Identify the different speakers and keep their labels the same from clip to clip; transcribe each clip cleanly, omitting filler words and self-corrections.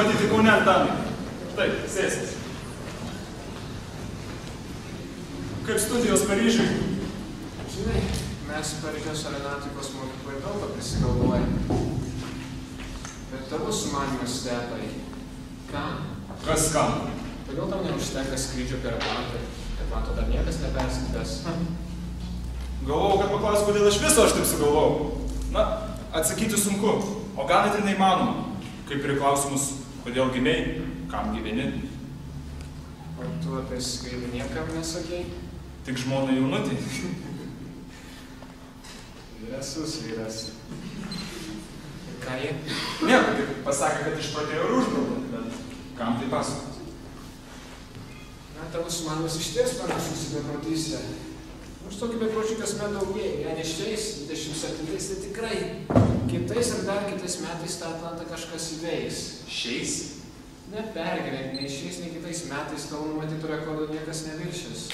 Speaker 1: pamatyti Kaune, Antanai. Štai, sėskis. Kaip studijos Paryžiui?
Speaker 2: Žinai, mes Paryžiaus aeronautikos mokykloje daug ką prisigalvojame. Bet tavo sumanymas stepai. Kam?
Speaker 1: Kas kam?
Speaker 2: Kodėl tau neužtenka skrydžio per Atlantą? Atlanto dar niekas neperskaitas.
Speaker 1: Galvojau, kad paklausiu, kodėl aš viso aš taip sugalvojau. Na, atsakyti sunku, o gal net ir neįmanoma. Kaip ir klausimus, kodėl gimei, kam gyveni.
Speaker 2: O tu apie skrydį niekam nesakei?
Speaker 1: Tik žmona jaunutį.
Speaker 2: Vyrasus vyras. Ir ką jie?
Speaker 1: Nieko, tik pasakė, kad išpratėjo ir uždraudė, bet kam tai pasakot?
Speaker 2: Na, tavo sumanymas išties panašus į beprotystę. Nors tokį bepročių kasmet daugėja. Jei ne šiais 27-ais, tai tikrai. Kitais ar dar kitais metais tą Atlantą kažkas įveiks.
Speaker 1: Šiais?
Speaker 2: Nepergyvenk, nei šiais, nei kitais metais tavo numatytų rekordų niekas neviršis.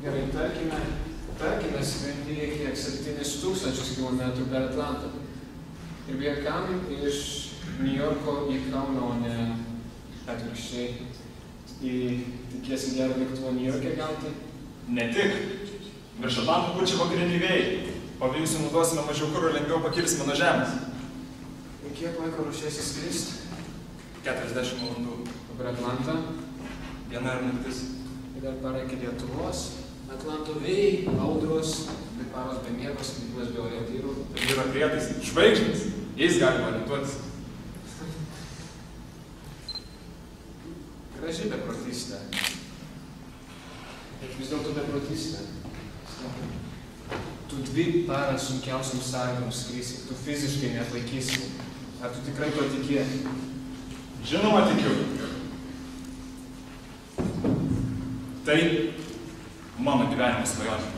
Speaker 2: Gerai, tarkime, skrendi kiek 7,000 kilometrų per Atlantą. Ir beje, kam iš New Yorko į Kauną, o ne atvirkščiai. Tikiesi gerą lėktuvą New York'e gauti?
Speaker 1: Ne tik. Virš Atlanto pučia vakariniai vėjai. Pavėjus naudosime mažiau kuro, lengviau pakilsime nuo žemės.
Speaker 2: Ir kiek laiko ruošiesi skristi?
Speaker 1: 40 valandų.
Speaker 2: O per Atlantą?
Speaker 1: Diena ir naktis.
Speaker 2: Ir dar para iki Lietuvos. Atlanto vėjai, audros, dvi paros be miegos, lėktuvas be orientyrų.
Speaker 1: Tai yra prietaisai, žvaigždės. Jais galima orientuotis.
Speaker 2: Graži beprotystė. Bet vis dėlto beprotystė. Tu 2 paras sunkiausiam sąlygom skrisi, tu fiziškai neatlaikysi. Ar tu tikrai to tikėjai?
Speaker 1: Žinoma, tikiu. Tai mano gyvenimo svajonė.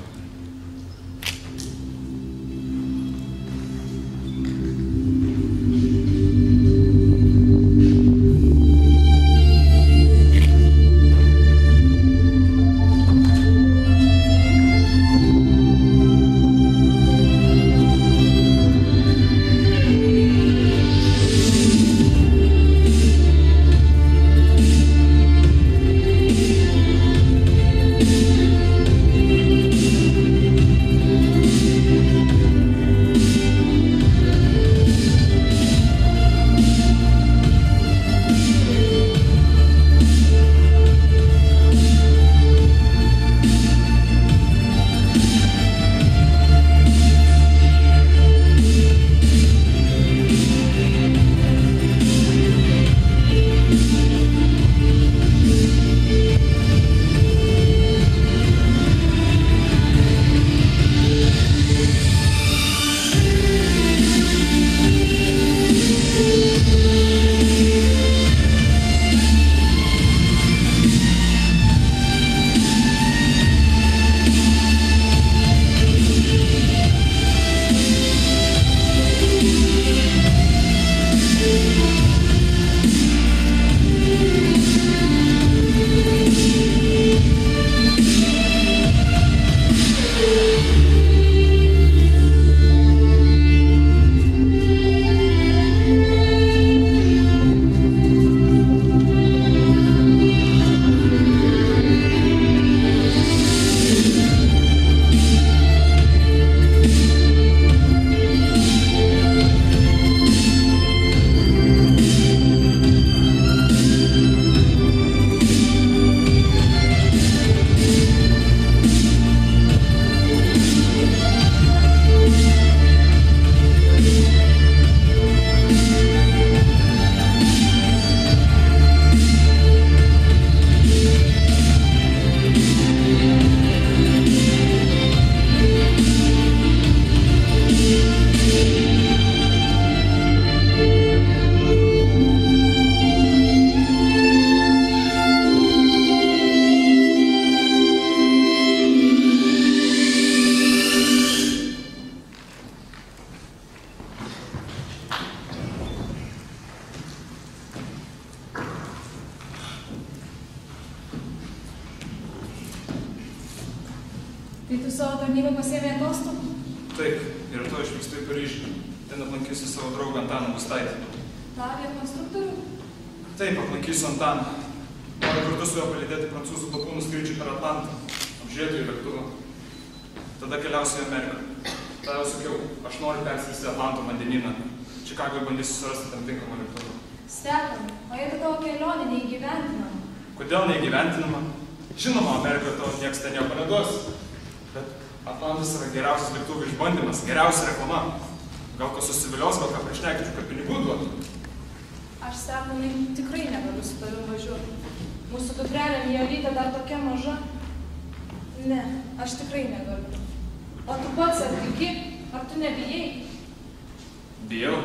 Speaker 3: Tai tu savo tarnybą pasiėmė atostogų?
Speaker 1: Taip, ir to išvykstu į Paryžių. ten aplankysiu savo draugą Antaną Gustaitį.
Speaker 3: Ta, konstruktorių?
Speaker 1: Taip, aplankysiu Antaną. Noriu kartu su juo palydėti prancūzų lakūnų skrydžių per Atlantą, apžiūrėti jų lėktuvą. Tada keliausiu į Ameriką. Ta jau sakiau, aš noriu perskristi Atlanto vandenyną. Čikagoje bandysiu surasti tam tinkamą lėktuvą.
Speaker 3: Stefanai, o jeigu tavo kelionė neįgyventinama?
Speaker 1: Kodėl neįgyventinama? Žinoma, Amerikoje tavo nieks ten nieko neduos. Bet Atlantas yra geriausias lėktuvų išbandymas, geriausia reklama. Gal kas susivilios, gal ką prišnekėčiau, kad pinigų duotų.
Speaker 3: Aš, Stefanai, tikrai negaliu su tavim važiuoti. Mūsų dukrelė Nijolytė dar tokia maža. Ne, aš tikrai negaliu. O tu pats ar tiki, ar tu nebijai?
Speaker 1: Bijau,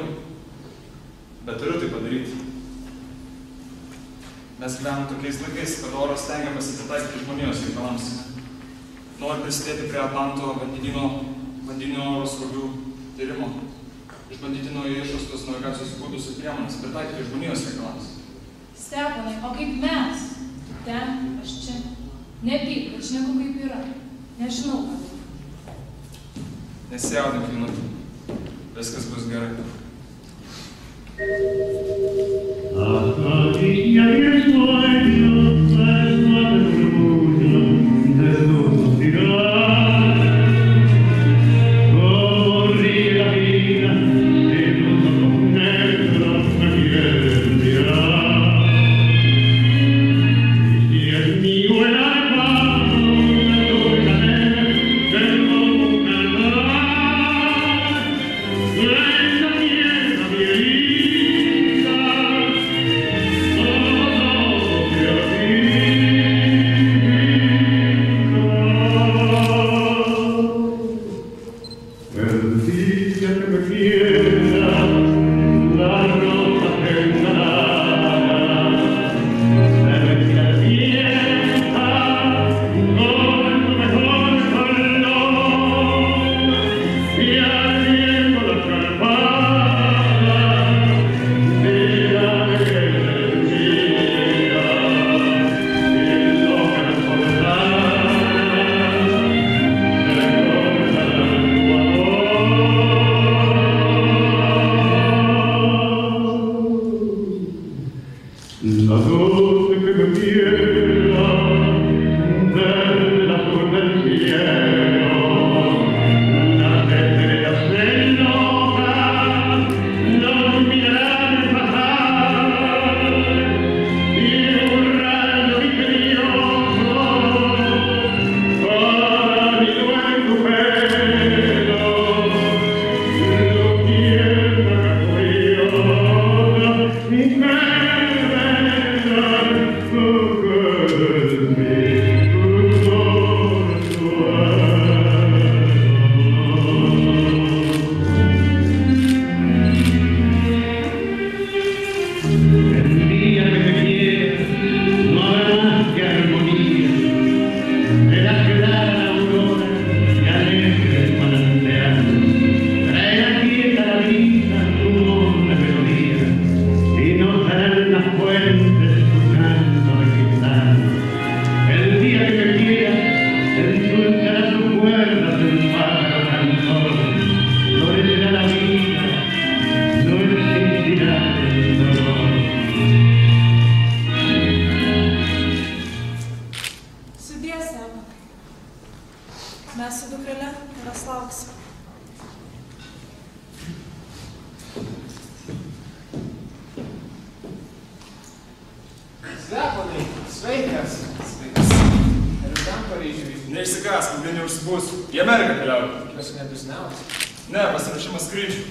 Speaker 1: bet turiu tai padaryti. Mes gyvenam tokiais laikais, kad oras stengiamasi atitaikyti žmonijos reikalams. Noriu prisidėti prie Atlanto vandenyno oro srovių tyrimo. Išbandyti naujai išrastus navigacijos būdus ir priemonės, pritaikyti žmonijos reikalams.
Speaker 3: Stefanai, o kaip mes? Ten, aš čia. Nepyk, aš šneku kaip yra. Nežinau, ką tai.
Speaker 1: Nesijaudink, Linutė. Viskas bus gerai.
Speaker 2: Stefanai, sveikas. Sveikas. Ir tam Paryžiui.
Speaker 1: Neišsigąsk, ilgai neužsibūsiu. Į Ameriką keliauju.
Speaker 2: Tikiuosi nebusniausi.
Speaker 1: Ne, pasirašymas skrydžių.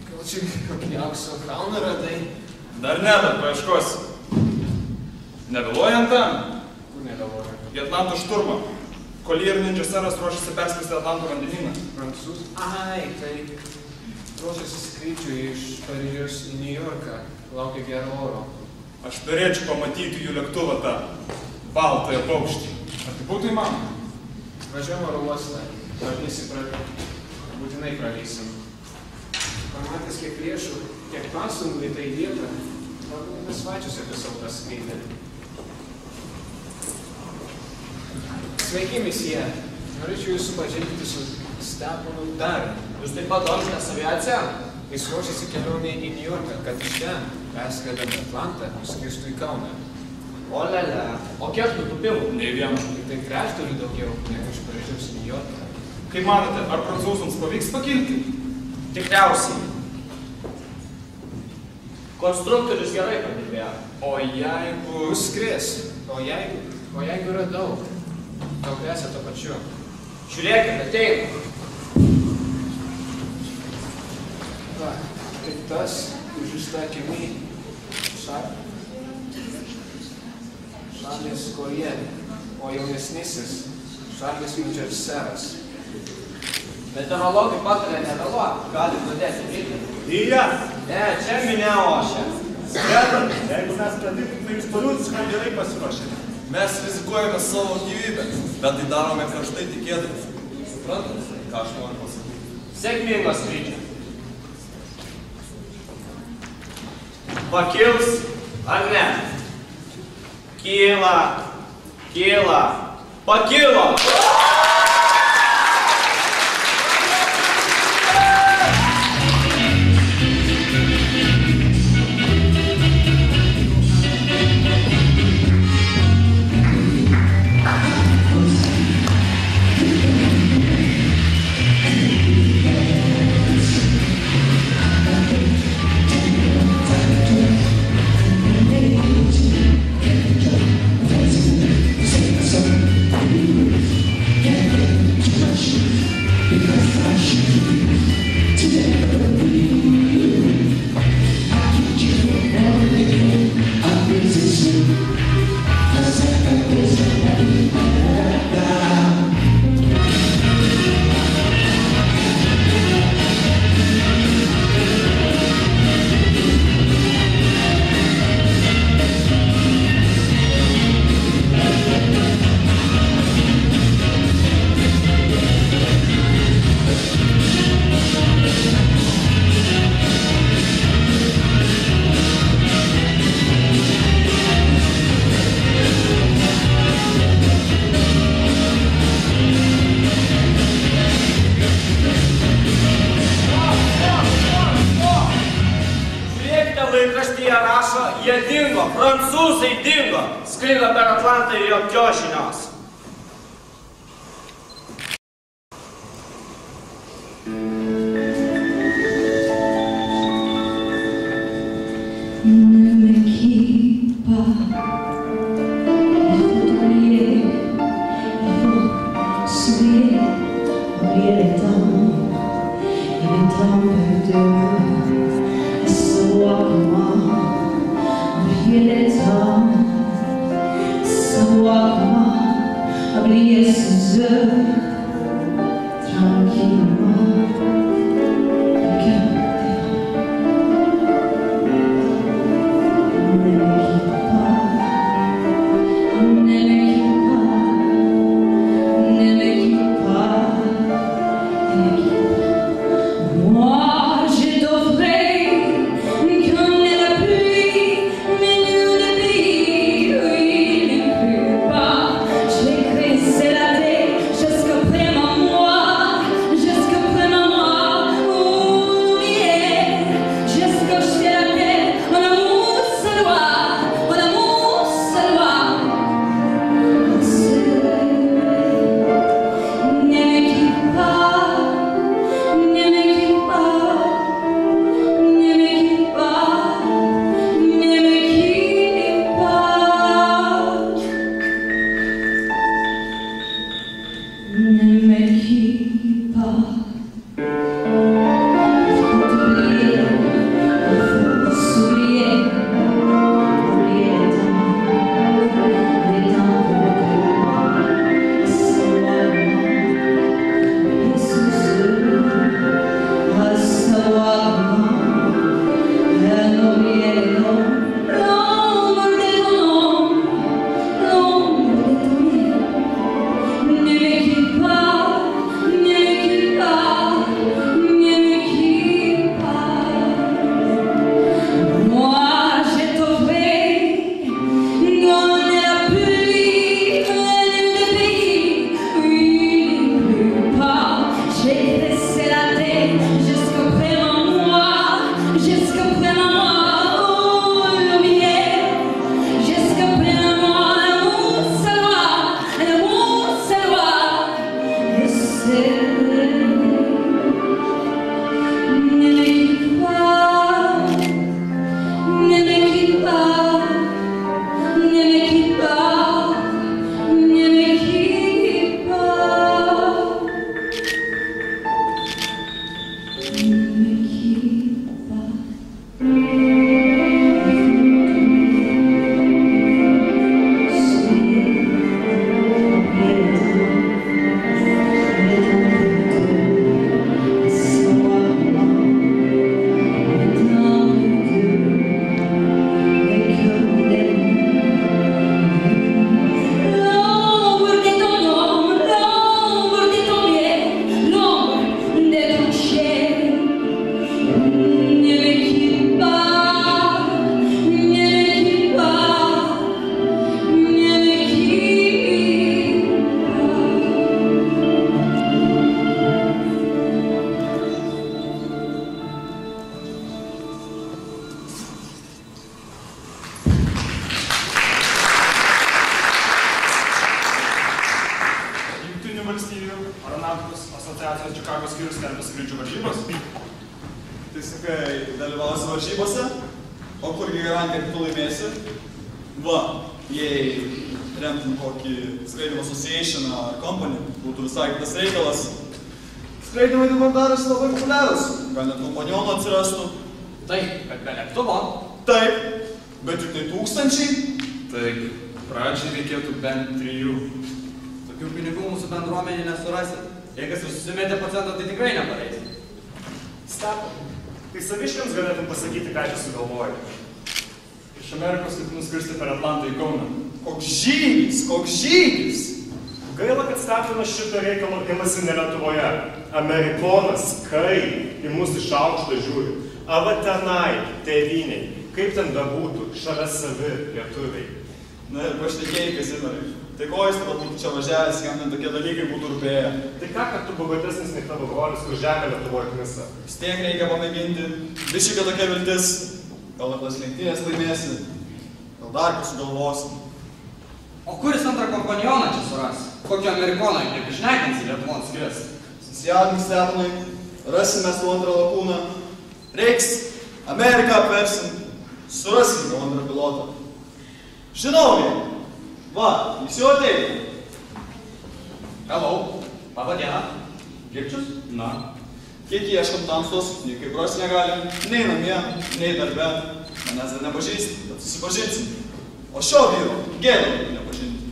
Speaker 2: Gal čia kokį aukso kalną radai?
Speaker 1: Dar ne, bet paieškosi. Nevėluojant tam?
Speaker 2: Kur nevėluoja?
Speaker 1: Į Atlanto šturmą. Collier ir Ninja Seras ruošiasi perskristi Atlanto vandenyną.
Speaker 2: Prancūzų? Ai, tai ruošiasi skrydžių iš Paryžiaus į New Yorką. Laukia gero oro.
Speaker 1: Aš norėčiau pamatyti jų lėktuvą tą baltąją paukštį. Ar tai būtų įmanoma?
Speaker 2: Važiuojam oro uostą. Būtinai pralysim. Pamatęs kiek lėšų, kiek pastangų į tai vietą, galbūt mes pačius apie savo paskaitę. Sveiki, misija. Norėčiau jūs supažindinti su Steponu Dariu. Jūs taip pat domitės aviaciją? Jis ruošiasi kelionė į Niujorką, kad iš ten, perskridant Atlantą, nuskristų į Kauną.
Speaker 4: Olele. O kiek nutupimų?
Speaker 1: Nei vieno.
Speaker 2: Tik tai trečdaliu daugiau, negu iš Paryžiaus į Niujorką.
Speaker 1: Kaip manote, ar prancūzams pavyks pakilti?
Speaker 4: Tikriausiai. Konstruktorius gerai padirbėjo.
Speaker 1: O jeigu...
Speaker 2: Nuskris. O jeigu yra daug, tau grėsia to pačiu.
Speaker 4: Žiūrėkit, ateina.
Speaker 2: Va, tai tas užrišta akimi Šarlis Korielė, o jaunesnysis Šarlis Winchesteras.
Speaker 4: Meteorologai patarė nevėluoti, gali nudėti rytį.
Speaker 5: Iya,
Speaker 4: Ne, čia minia ošia.
Speaker 5: skredam, jeigu mes pradėtume iš policijos, gerai pasiruošėme.
Speaker 6: Mes rizikuojame savo gyvybę, bet tai darome karštai tikėdami. Suprantate, ką aš noriu pasakyti?
Speaker 4: Sėkmingo skrydžio. Pakils ar ne? Kyla, kyla, pakilo! Jie dingo, prancūzai dingo, skrido per Atlantą ir jokios žinios.
Speaker 7: Ne me quitte pas, il faut oublier, il faut s'oublier, oublier les temps de savoir comment, oublier les temps, savoir comment, oublier ces heures, tranquillement, le cœur. Jusqu'à
Speaker 6: Tai sakai, dalyvausi varžybose, o kurgi garantija, kad tu laimėsi? Va, jei remtum kokį skraidymo association ar company, būtų visai kitas reikalas. Skraidymai dabar darosi labai populiarūs, gal net kompanionų atsirastų.
Speaker 4: Taip, bet be lėktuvo.
Speaker 6: Taip, bet juk tai tūkstančiai.
Speaker 1: Taip, pradžiai reikėtų bent 3.
Speaker 4: Tokių pinigų mūsų bendruomenė nesurasit. Jei kas ir susimetė procentą, tai tikrai nepareis.
Speaker 5: Stepo, tai saviškiams galėtum pasakyti, ką čia sugalvoji.
Speaker 1: Iš Amerikos ketinu skristi per Atlantą į Kauną.
Speaker 6: Koks žygis, koks žygis!
Speaker 5: Gaila, kad Steponas šito reikalo imasi ne Lietuvoje. Amerikonas, kai į mus iš aukšto žiūri. Ava tenai, tėvyniai, kaip ten bebūtų, šalia savi lietuviai.
Speaker 6: Na ir pašnekėjai, Kazimierai. Tai ko jis tada būtų čia važiavęs, jam ten tokie dalykai būtų rūpėję.
Speaker 5: Tai ką, kad tu bogatesnis nei tavo brolis, kur žemė Lietuvoje knisa?
Speaker 6: Vis tiek reikia pamėginti. Biškė tokia viltis. Gal tas lenktynės laimėsi. Gal dar ką sugalvosi.
Speaker 4: O kuris antrą kompanioną čia suras? Kokio amerikono juk neprišnekins į Lietuvon skris?
Speaker 6: Susijadink, Steponai. Rasime su antrą lakūną. Reiks Ameriką apversim. Surasim gal antrą pilotą. Žinau, jie. Va, jis jau ateina.
Speaker 4: Hello, laba diena. Girčius?
Speaker 1: Na,
Speaker 6: Kiek ieškom tamstos, nei kaip ros negalim, nei namie, nei darbe. Manęs dar nepažįsti, bet susipažinsim. O šio vyro gėdo nepažinti.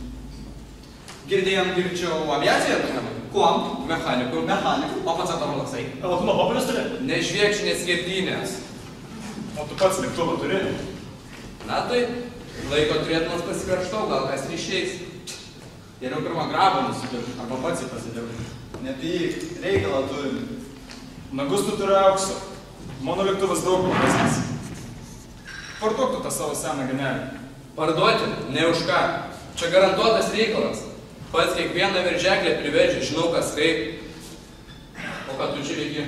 Speaker 4: Girdėjom Girčiau aviaciją tokiam? Kuom? Mechaniku.
Speaker 6: Mechaniku.
Speaker 4: O pats tavo laksai?
Speaker 5: Lakūno popierius turi?
Speaker 4: Nežviekšinės skirtynės.
Speaker 5: O tu pats lėktuvą turi?
Speaker 4: Na tai, laiko turėtumas pasikarštau, gal kas ir išeis. Geriau pirmą grabą nusipirk, arba pats jį pasidirb.
Speaker 6: Nepyk, reikalą turim.
Speaker 1: nagus tu turi aukso. Mano lėktuvas daug paprastas. Parduok tu tą savo seną genelį.
Speaker 4: Parduoti? Ne už ką. Čia garantuotas reikalas. Pats kiekvieną veržeklę priveži, žinau kas kaip. O ką tu čia veiki?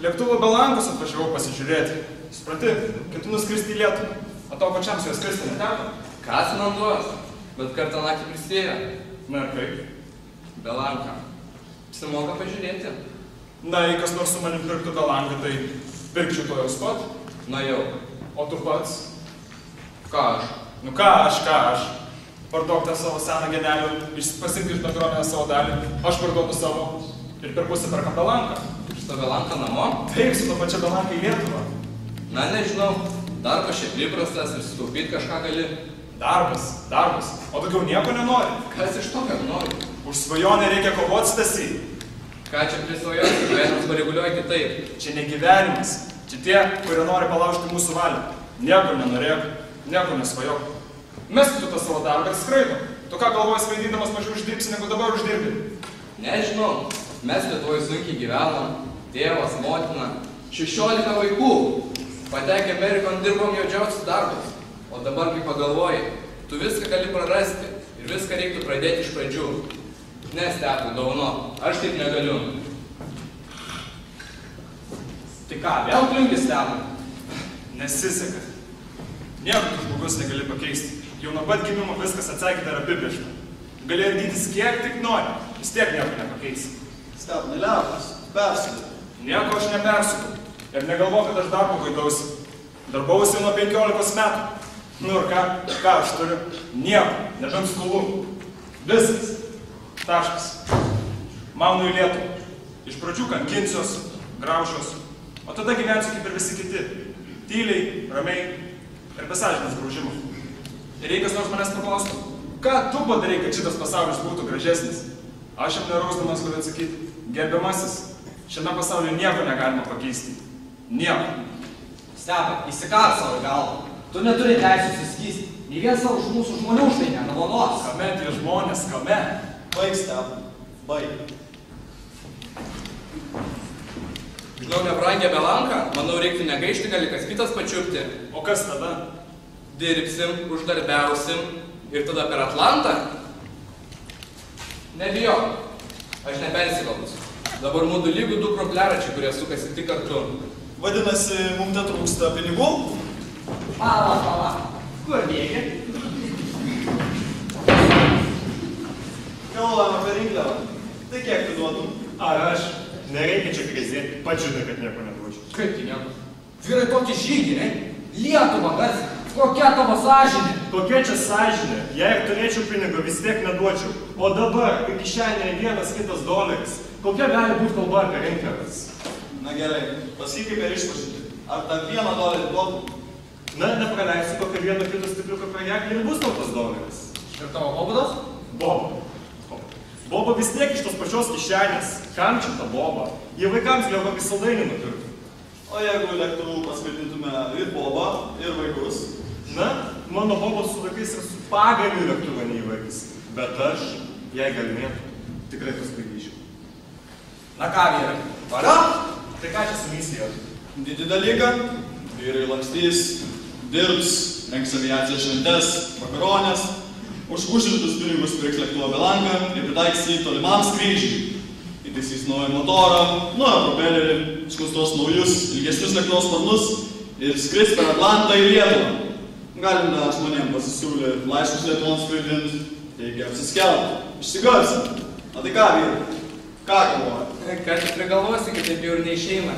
Speaker 1: Lėktuvo Belankos atvažiavau pasižiūrėti. Supranti, ketinu skristi į Lietuvą. O tau pačiam su juos skristi neteko?
Speaker 4: Kas man duos? Bet kartą naktį prisidėjo.
Speaker 1: Na ir kaip?
Speaker 4: Belanką. Apsimoka pažiūrėti.
Speaker 1: Na, jei kas nors su manim pirktų Belanką, tai pirkčiau to jau spot.
Speaker 4: Na jau.
Speaker 1: O tu pats?
Speaker 4: Ką aš?
Speaker 1: Nu ką aš? Parduok tą savo seną genelį, pasimk iš bendruomenės savo dalį, aš parduodu savo ir per pusę perkam Belanką.
Speaker 4: Šitą Belanką namo?
Speaker 1: Taip, su to pačia Belanka į Lietuvą.
Speaker 4: Na nežinau. Darbas šiaip įprastas ir sutaupyti kažką gali.
Speaker 1: Darbas. O daugiau nieko nenori.
Speaker 4: Kas iš to, kad nori?
Speaker 1: Už svajonę reikia kovoti, Stasy.
Speaker 4: Ką čia prisvajoti? Gyvenimas pareguliuoja kitaip.
Speaker 1: Čia ne gyvenimas. Čia tie, kurie nori palaužti mūsų valią. Nieko nenorėk, nieko nesvajok. Mesk tu tą savo darbą ir skraido. Tu ką galvoji svaidydamas mažiau uždirbsi, negu dabar uždirbi?
Speaker 4: Nežinau. Mes Lietuvoje sunkiai gyvenom. Tėvas, motina. 16 vaikų. Patekę Amerikon dirbom jaudžiausius darbus. O dabar, kai pagalvoji, tu viską gali prarasti. Ir viską reiktų pradėti iš pradžių. Ne, Stepu, dovano. Aš taip negaliu. Tai ką, vėl kliunki, Stepu?
Speaker 1: Nesiseka. Nieko tu žmogus negali pakeisti. Jau nuo pat gimimo viskas atsakyta ir apibrėžta. Gali ardytis kiek tik nori. Vis tiek nieko nepakeisi.
Speaker 6: Step, neliaukas, persukau.
Speaker 1: Nieko aš nepersukau. Ir negalvoju, kad aš darbo gaidausi. Darbausi nuo 15 metų. Nu ir ką aš turiu? Nieko, nebent skolų. Viskas. Taškas. Maunu į Lietuvą. Iš pradžių kankinsiuos, graušiuos, o tada gyvensiu kaip ir visi kiti. Tyliai, ramiai ir besažinės graužimo. Ir reikas nors manęs paklaustų, ką tu padarai, kad šitas pasaulis būtų gražesnis? Aš jam nerausdamas galiu atsakyti, gerbiamasis, šiame pasaulyje nieko negalima pakeisti. Nieko.
Speaker 4: Stepa, įsikar savo galvą. Tu neturi teisės suskysti. Nei vien savo už mūsų žmonių už tai nedavonos.
Speaker 1: Kame tie žmonės, kame?
Speaker 6: Baig, Step, baig.
Speaker 4: Žinau, nebrangę Belanką, manau, reiktų negaišti, gali kas kitas pačiupti.
Speaker 1: O kas tada?
Speaker 4: Dirbsim, uždarbiausim ir tada per Atlantą. Nebijok, aš nepersigalvosiu. Dabar mūdu lygų 2 kropleračiai, kurie sukasi tik kartu.
Speaker 6: Vadinasi, mums netrūksta pinigų?
Speaker 4: Pala. Kur bėgi?
Speaker 6: Galvojam apie rinkliavą. Tai kiek tu duotum?
Speaker 5: Ar aš? Nereikia čia krizėti, pats žinai, kad nieko neduočiau.
Speaker 4: Kaip tai nieko? Vyrai tokį žygį, ne? Lietuvą garsiai. Kokia tavo sąžinė?
Speaker 5: Kokia čia sąžinė? Jei ir turėčiau pinigų, vis tiek neduočiau. O dabar, kai kišenėje vienas kitas doleris, kokia gali būti kalba apie rinkliavas?
Speaker 6: Na gerai, pasakyk per išpažinti. Ar tą $1 duotum?
Speaker 5: Na, nepraleisiu kokio vieno kito stipriuko per jaklį ir bus tau tas doleris.
Speaker 4: Ir tavo bobudas?
Speaker 5: Boba. Boba vis tiek iš tos pačios kišenės. Kam čia ta boba? Jie vaikams gal kokį saldainį nupirktų.
Speaker 6: O jeigu lėktuvu paskaitytume ir bobą, ir vaikus?
Speaker 5: Na, mano bobos su vaikais ir su pagaliu lėktuvą neįvaikys. Bet aš, jei galimėtų, tikrai paskaityčiau.
Speaker 4: Na ką, vyrai? Valia?
Speaker 5: Tai ką čia su misija?
Speaker 6: Didį dalyką. Vyrai lakstys, dirbs, rengs aviacijos šventes, vakaronės, už uždirbtus pinigus pirks lėktuvo belanką ir pritaiks jį tolimam skrydžiui. Įtaisys naują motorą, naują propelerį, skustos naujus, ilgesnius lėktuvo sparnus ir skris per Atlantą į Lietuvą. Galim dar žmonėm pasisiūlė laiškus Lietuvon skraidinti, reikia apsiskelbti, išsigarsinti. Na tai ką, vyrai? Ką galvoji?
Speaker 4: Ką tik prigalvosi, kad taip jau ir neišeina.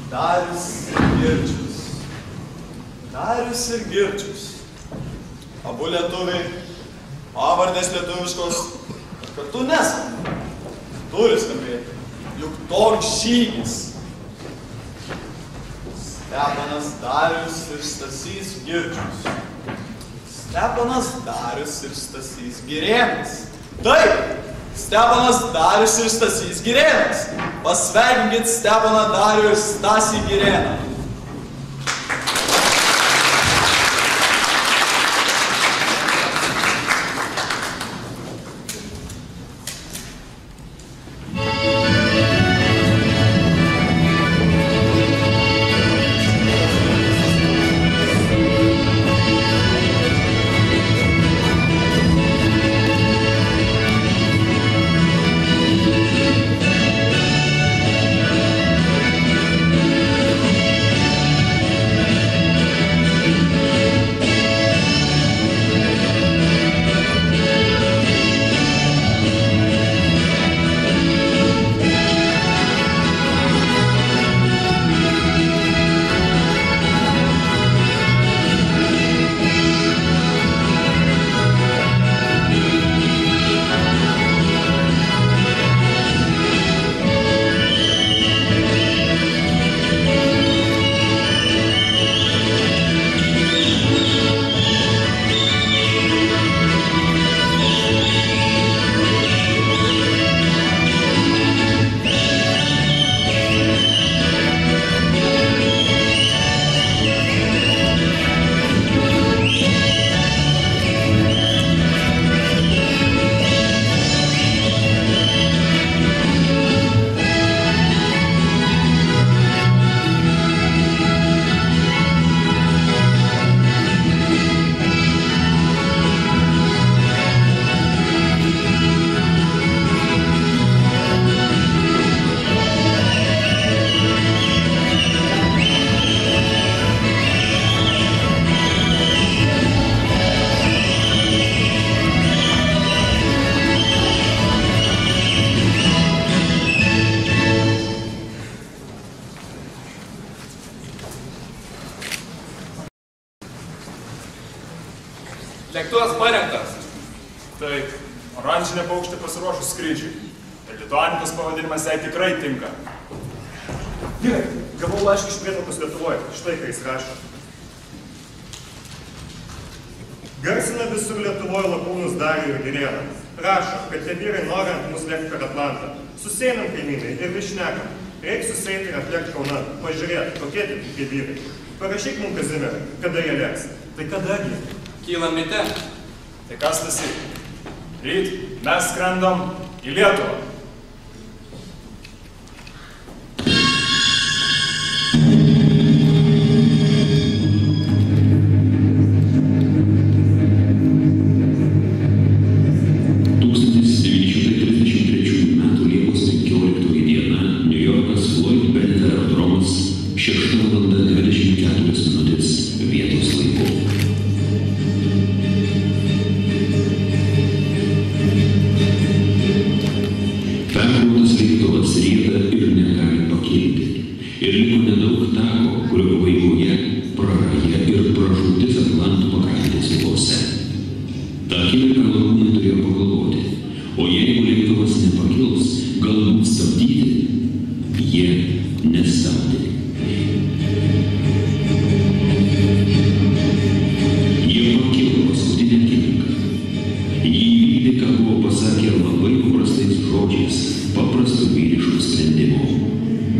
Speaker 6: Darius ir Girčius. Darius ir Girčius. Abu lietuviai, pavardės lietuviškos, kartu neskamba. Turi skambėti. Juk toks žygis. Steponas Darius ir Stasys Girčius. Steponas Darius ir Stasys Girėnas. Taip! Steponas Darius ir Stasys Girėnas. Pasveikinkit Steponą Darių ir Stasį Girėną.
Speaker 4: Lėktuvas parengtas.
Speaker 1: Taip, oranžinė paukštė pasiruošus skrydžiui. Ir lituanikos pavadinimas jai tikrai tinka.
Speaker 5: Vyrai, gavau laišką iš prietraukos Lietuvoje. Štai ką jis rašo. Garsina visur Lietuvoje lakūnus Darių ir Girėną. Rašo, kad tie vyrai nori ant mus lėkti per Atlantą. Susėnam kaimynai ir vis šnekam. Reik susėti ir atlėkti Kauną. Pažiūrėt, kokie tie vyrai. Parašyk mums, Kazimierą, kada jie lėks. Tai kadagi?
Speaker 4: Kylam ryte.
Speaker 1: Tai kas visi? Ryt mes skrendam į Lietuvą.
Speaker 8: Perkrautas lėktuvas rieda ir negali pakilti. Ir liko nedaug tako, kurio pabaigoje praraja ir pražūtis Atlanto pakrantės ribose. Ta akimirką lakūnai turėjo pagalvoti, o jeigu lėktuvas nepakils, galbūt stabdyti, jie nestabdė. Jie pakilo paskutinę akimirką. Jį įvykdė, ką buvo pasakę labai paprastais žodžiais, paprastu vyrišku sprendimu.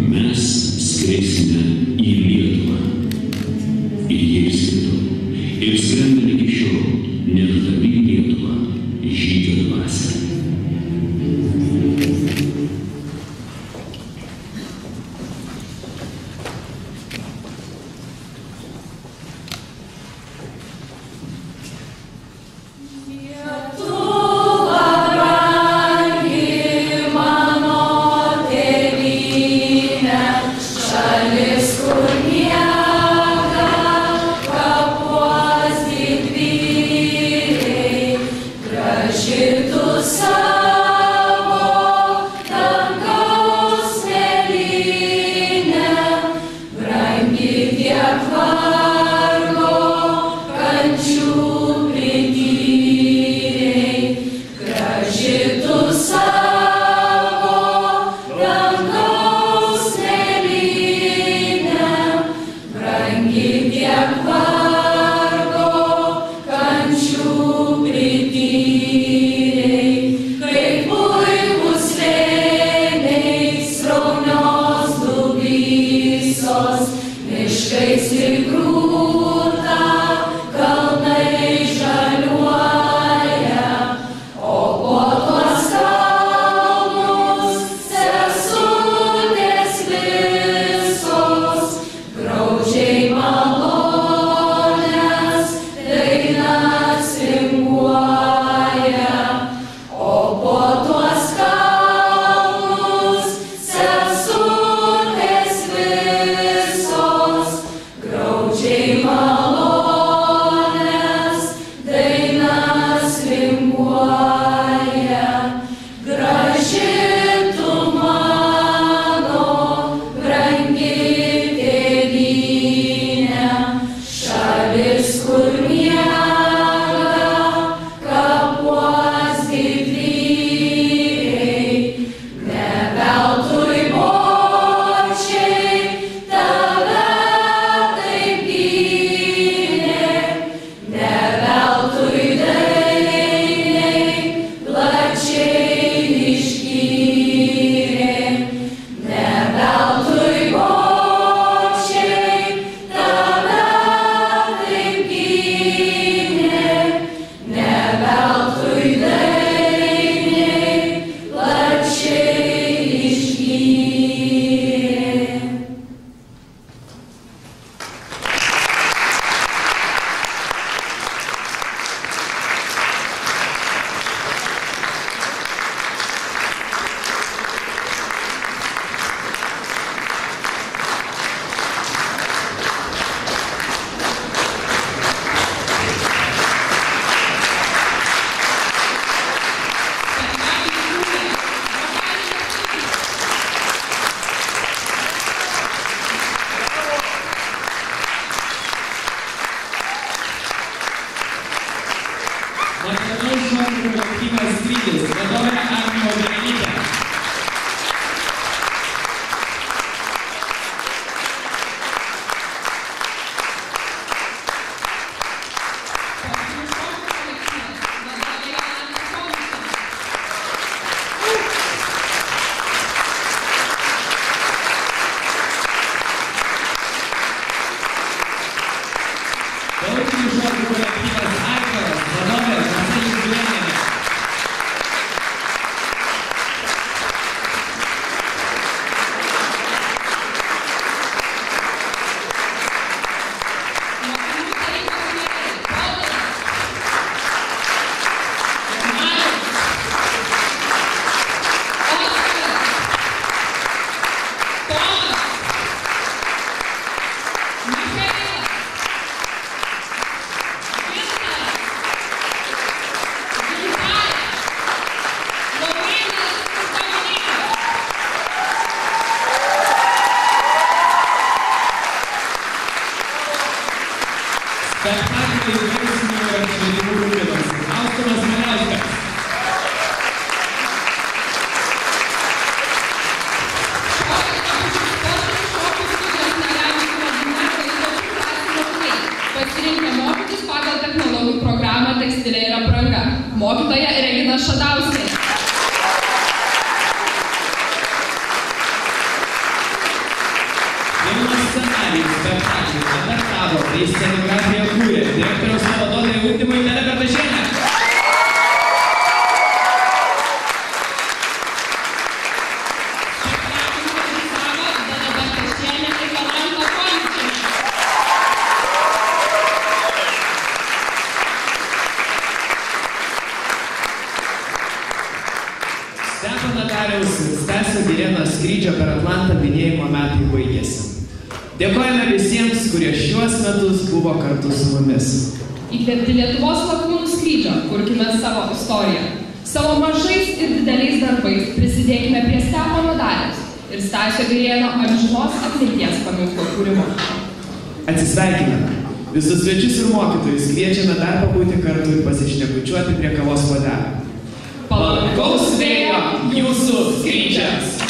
Speaker 8: Mes skreisime į Lietuvą. Ir jie išskrido. Ir skrenda iki šiol, nešdami Lietuvą žygio dvasią.
Speaker 9: Žadauskai.
Speaker 10: Filmo scenarijų, spektaklį, adaptavo, bei scenografiją kūrė direktoriaus pavaduotoja ugdymui Nelė Bertašienė. Stepono Dariaus ir Stasio Girėno skrydžio per Atlantą minėjimo metai baigėsi. Dėkojame visiems, kurie šiuos metus buvo kartu su mumis.
Speaker 9: Įkvėpti Lietuvos lakūnų skrydžio, kurkime savo istoriją. Savo mažais ir dideliais darbais prisidėkime prie Stepono Dariaus ir Stasio Girėno amžinos atminties paminklo kūrimo.
Speaker 10: Atsisveikiname. Visus svečius ir mokytojus kviečiame dar pabūti kartu ir pasišnekučiuoti prie kavos puodelio.
Speaker 9: Palankaus vėjo jūsų skrydžiams!